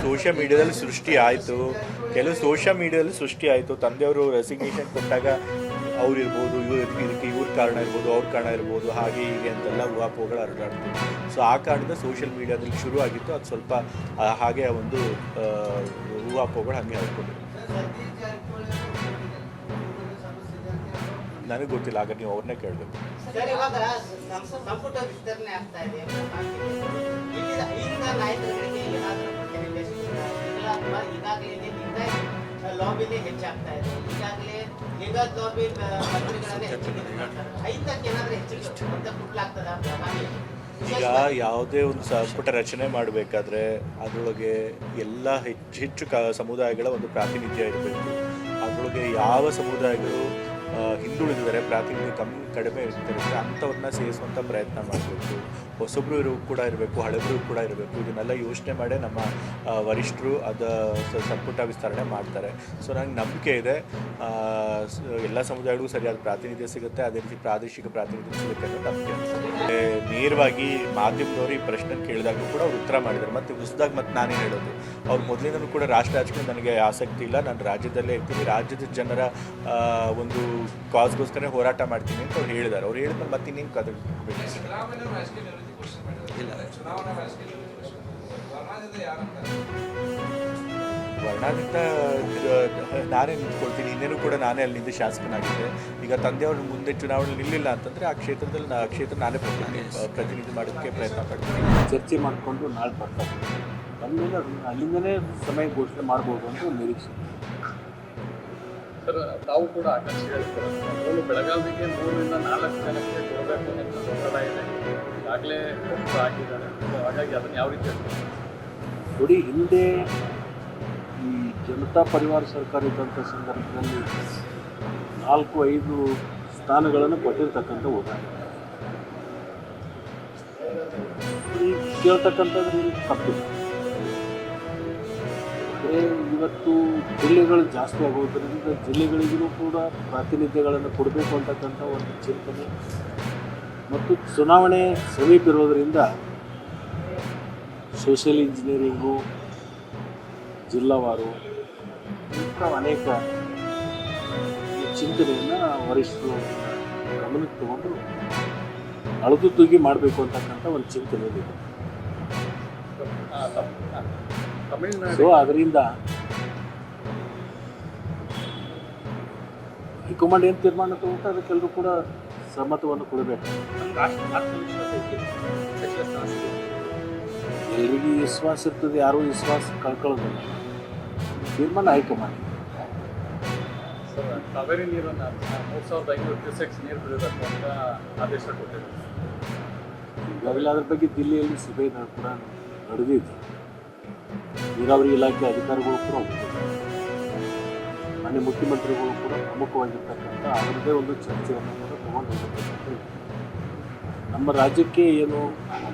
Social ಮೀಡಿಯಾದಲ್ಲಿ ಸೃಷ್ಟಿ ಆಯಿತು ತಂದೆಯವರು ರೆಸಿಗ್ನೇಷನ್ ಕೊಟ್ಟಾಗ ಅವ್ರು ಇರ್ಬೋದು, ಇದಕ್ಕೆ ಇವ್ರ ಕಾರಣ ಇರ್ಬೋದು, ಅವ್ರ ಕಾರಣ ಇರ್ಬೋದು, ಹಾಗೆ ಹೀಗೆ ಅಂತೆಲ್ಲ ಊಹಾಪೋಹಗಳು ಹರಡಾಡ್ತು. ಸೊ ಆ ಕಾರಣದಿಂದ ಸೋಷಿಯಲ್ ಮೀಡಿಯಾದಲ್ಲಿ ಶುರು ಆಗಿತ್ತು. ಅದು ಸ್ವಲ್ಪ ಹಾಗೆ ಒಂದು ಊಹಾಪೋಹಗಳು ಹಾಗೆ ಹರಡ್ಕೊಂಡಿತ್ತು. ನನಗೆ ಗೊತ್ತಿಲ್ಲ, ಆಗ ನೀವು ಅವ್ರನ್ನೇ ಕೇಳಬೇಕು. ಈಗ ಯಾವುದೇ ಒಂದು ಸಂಪುಟ ರಚನೆ ಮಾಡಬೇಕಾದ್ರೆ ಅದರೊಳಗೆ ಎಲ್ಲ ಹೆಚ್ಚು ಸಮುದಾಯಗಳ ಒಂದು ಪ್ರಾತಿನಿಧ್ಯ ಇರಬೇಕು. ಅದರೊಳಗೆ ಯಾವ ಸಮುದಾಯಗಳು ಹಿಂದುಳಿದಿದ್ದಾರೆ, ಪ್ರಾತಿನಿಧ್ಯ ಕಡಿಮೆ ಇರ್ತಾರೆ ಅಂಥವ್ರನ್ನ ಸೇರಿಸುವಂಥ ಪ್ರಯತ್ನ ಮಾಡಬೇಕು. ಹೊಸಬ್ರು ಕೂಡ ಇರಬೇಕು, ಹಳಬರು ಕೂಡ ಇರಬೇಕು. ಇದನ್ನೆಲ್ಲ ಯೋಚನೆ ಮಾಡೇ ನಮ್ಮ ವರಿಷ್ಠರು ಸಂಪುಟ ವಿಸ್ತರಣೆ ಮಾಡ್ತಾರೆ. ಸೊ ನನಗೆ ನಂಬಿಕೆ ಇದೆ ಎಲ್ಲ ಸಮುದಾಯಗಳಿಗೂ ಸರಿಯಾದ ಪ್ರಾತಿನಿಧ್ಯ ಸಿಗುತ್ತೆ, ಅದೇ ರೀತಿ ಪ್ರಾದೇಶಿಕ ಪ್ರಾತಿನಿಧ್ಯ ಸಿಗುತ್ತೆ ಅನ್ನೋ ನಂಬಿಕೆ. ನೇರವಾಗಿ ಮಾಧ್ಯಮದವರು ಈ ಪ್ರಶ್ನೆ ಕೇಳಿದಾಗೂ ಕೂಡ ಅವ್ರು ಉತ್ತರ ಮಾಡಿದ್ದಾರೆ. ಮತ್ತು ಹೊಸದಾಗಿ ನಾನೇನು ಹೇಳೋದು, ಅವ್ರು ಮೊದಲಿಂದಲೂ ಕೂಡ ರಾಜಕೀಯ ನನಗೆ ಆಸಕ್ತಿ ಇಲ್ಲ, ನಾನು ರಾಜ್ಯದಲ್ಲೇ ಇರ್ತೀನಿ, ರಾಜ್ಯದ ಜನರ ಒಂದು ಕಾಸ್ಗೋಸ್ಕರ ಹೋರಾಟ ಮಾಡ್ತೀನಿ ಅಂತ ಅವ್ರು ಹೇಳಿದ್ದಾರೆ. ಅವ್ರು ಹೇಳಿದ್ಮೇಲೆ ಮತ್ತೆ ಇನ್ನೇನು ಕದ ವರ್ಣದಿಂದ ನಾನೇ ನಿಂತ್ಕೊಳ್ತೀನಿ. ಇನ್ನೇನು ಕೂಡ ನಾನೇ ಅಲ್ಲಿಂದ ಶಾಸಕನಾಗಿದ್ದೆ. ಈಗ ತಂದೆಯವ್ರ ಮುಂದೆ ಚುನಾವಣೆ ನಿಲ್ಲಿಲ್ಲ ಅಂತಂದರೆ ಆ ಕ್ಷೇತ್ರ ನಾನೇ ಪ್ರತಿನಿಧಿ ಮಾಡೋಕ್ಕೆ ಪ್ರಯತ್ನ ಪಡ್ತೀನಿ. ಚರ್ಚೆ ಮಾಡಿಕೊಂಡು ನಾಳೆ ಬರ್ತಾರೆ, ಬಂದಮೇಲೆ ಅಲ್ಲಿಂದನೇ ಸಮಯ ಘೋಷಣೆ ಮಾಡ್ಬೋದು ಅಂತ ಒಂದು ನಿರೀಕ್ಷೆ. ಸರ್, ತಾವು ಕೂಡ ಆಕಾಂಕ್ಷಿಗಳಿರ್ತಾರೆ. ಅದರಲ್ಲೂ ಬೆಳಗಾವಿಗೆ 3-4 ಜನಕ್ಕೆ ಕೊಡಬೇಕು ಅಂತ ಒತ್ತಡ ಇದೆ, ಈಗಾಗಲೇ ಆಗಿದ್ದಾರೆ. ಹಾಗಾಗಿ ಅದನ್ನು ಯಾವ ರೀತಿ ನೋಡಿ, ಹಿಂದೆ ಈ ಜನತಾ ಪರಿವಾರ ಸರ್ಕಾರ ಇದ್ದಂಥ ಸಂದರ್ಭದಲ್ಲಿ 4-5 ಸ್ಥಾನಗಳನ್ನು ಕೊಟ್ಟಿರ್ತಕ್ಕಂಥ ಉದಾಹರಣೆ ಕೇಳ್ತಕ್ಕಂಥದ್ದು ತಪ್ಪಿಲ್ಲ. ಇವತ್ತು ಜಿಲ್ಲೆಗಳು ಜಾಸ್ತಿ ಆಗೋದ್ರಿಂದ ಜಿಲ್ಲೆಗಳಿಗೂ ಕೂಡ ಪ್ರಾತಿನಿಧ್ಯಗಳನ್ನು ಕೊಡಬೇಕು ಅಂತಕ್ಕಂಥ ಒಂದು ಚಿಂತನೆ ಮತ್ತು ಚುನಾವಣೆ ಸಮೀಪ ಇರೋದರಿಂದ ಸೋಷಿಯಲ್ ಇಂಜಿನಿಯರಿಂಗು, ಜಿಲ್ಲಾವಾರು ಇಂಥ ಅನೇಕ ಚಿಂತನೆಯನ್ನು ವರಿಷ್ಠರು ಗಮನಕ್ಕೆ ತಗೊಂಡು ಅಳದು ತೂಗಿ ಮಾಡಬೇಕು ಅಂತಕ್ಕಂಥ ಒಂದು ಚಿಂತನೆ ಇದೆ. ಸೊ ಅದರಿಂದ ಹೈಕಮಾಂಡ್ ಏನು ತೀರ್ಮಾನ ತಗೊಂಡು ಅದಕ್ಕೆಲ್ಲರೂ ಕೂಡ ಸಮ್ಮತವನ್ನು ಕೊಡಬೇಕು. ಎಲ್ರಿಗೂ ವಿಶ್ವಾಸ ಇರ್ತದೆ, ಯಾರೂ ವಿಶ್ವಾಸ ಕಳ್ಕೊಳ್ಳೋದಿಲ್ಲ. ತೀರ್ಮಾನ ಹೈಕಮಾಂಡ್. ಕಾವೇರಿ ನೀರನ್ನು 3500 ಕ್ಯೂಸೆಕ್ಸ್ ನೀರು ಬಿಡಬೇಕು ಅಂತ ಆದೇಶ ಕೊಟ್ಟಿದೆ. ಈಗಾಗಲೇ ಅದ್ರ ಬಗ್ಗೆ ದಿಲ್ಲಿಯಲ್ಲಿ ಸಭೆ ಕೂಡ ನಡೆದಿದೆ. ನೀರಾವರಿ ಇಲಾಖೆ ಅಧಿಕಾರಿಗಳು ಕೂಡ ಮಾನ್ಯ ಮುಖ್ಯಮಂತ್ರಿಗಳು ಕೂಡ ಪ್ರಮುಖವಾಗಿರ್ತಕ್ಕಂಥ ಅವರದೇ ಒಂದು ಚರ್ಚೆಯನ್ನು ಕೂಡ ತಗೊಂಡು ಹೋಗತಕ್ಕಂಥ ನಮ್ಮ ರಾಜ್ಯಕ್ಕೆ ಏನು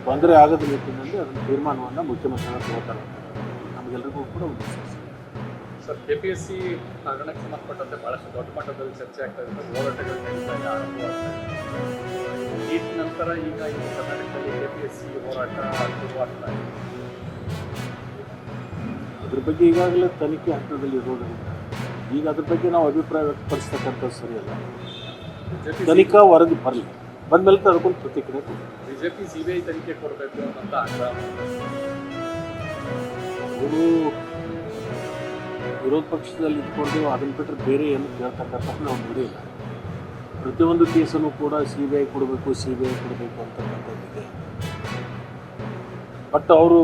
ತೊಂದರೆ ಆಗದ ನಿಟ್ಟಿನಲ್ಲಿ ಅದನ್ನು ತೀರ್ಮಾನವನ್ನು ಮುಖ್ಯಮಂತ್ರಿಗಳು ತಗೋತಾರೆ. ನಮಗೆಲ್ಲರಿಗೂ ಕೂಡ ಒಂದು ವಿಶ್ವಾಸ. ಸರ್, KPSC ಹಗರಣಕ್ಕೆ ಸಂಬಂಧಪಟ್ಟಂತೆ ಭಾಳಷ್ಟು ದೊಡ್ಡ ಮಟ್ಟದಲ್ಲಿ ಚರ್ಚೆ ಆಗ್ತಾ ಇದೆ, ಹೋರಾಟಗಳು ನಡೀತಾ ಇದೆ, ಆರಂಭವಾಗ್ತಾ ಇದೆ. ಈ ನಂತರ ಈಗ ಈ ಕರ್ನಾಟಕದಲ್ಲಿ KPSC ಹೋರಾಟ ಶುರುವಾಗ್ತಾ ಇದೆ. ಅದ್ರ ಬಗ್ಗೆ ಈಗಾಗಲೇ ತನಿಖೆ ಹಂತದಲ್ಲಿ ಇರೋದರಿಂದ ಈಗ ಅದ್ರ ಬಗ್ಗೆ ನಾವು ಅಭಿಪ್ರಾಯ ವ್ಯಕ್ತಪಡಿಸ್ತಕ್ಕಂಥದ್ದು ಸರಿಯಲ್ಲ. ತನಿಖಾ ವರದಿ ಬರಲಿ, ಬಂದಮೇಲೆ ಅದಕ್ಕೊಂದು ಪ್ರತಿಕ್ರಿಯೆ ಕೊಡಿ. BJP CBI ತನಿಖೆ ಕೊಡಬೇಕು ಅಂತ ಆಗ್ರಹ. ಅವರು ವಿರೋಧ ಪಕ್ಷದಲ್ಲಿ ಇದ್ಕೊಂಡು ಅದನ್ನು ಬಿಟ್ಟರೆ ಬೇರೆ ಏನು ಕೇಳ್ತಕ್ಕಂಥ ನಾವು ನೋಡಿಲ್ಲ. ಪ್ರತಿಯೊಂದು ಕೇಸನ್ನು ಕೂಡ CBI ಕೊಡಬೇಕು ಅಂತಕ್ಕಂಥದ್ದಿದೆ. ಬಟ್ ಅವರು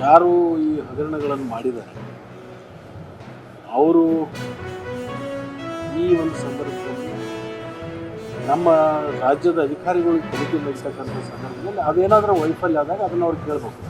ಯಾರು ಈ ಹಗರಣಗಳನ್ನು ಮಾಡಿದ್ದಾರೆ ಅವರು ಈ ಒಂದು ಸಂದರ್ಭದಲ್ಲಿ ನಮ್ಮ ರಾಜ್ಯದ ಅಧಿಕಾರಿಗಳು ತನಿಖೆ ನಡೆಸ್ತಕ್ಕಂಥ ಸಂದರ್ಭದಲ್ಲಿ ಅದೇನಾದರೂ ವೈಫಲ್ಯ ಆದಾಗ ಅದನ್ನು ಅವ್ರು ಕೇಳಬೇಕು.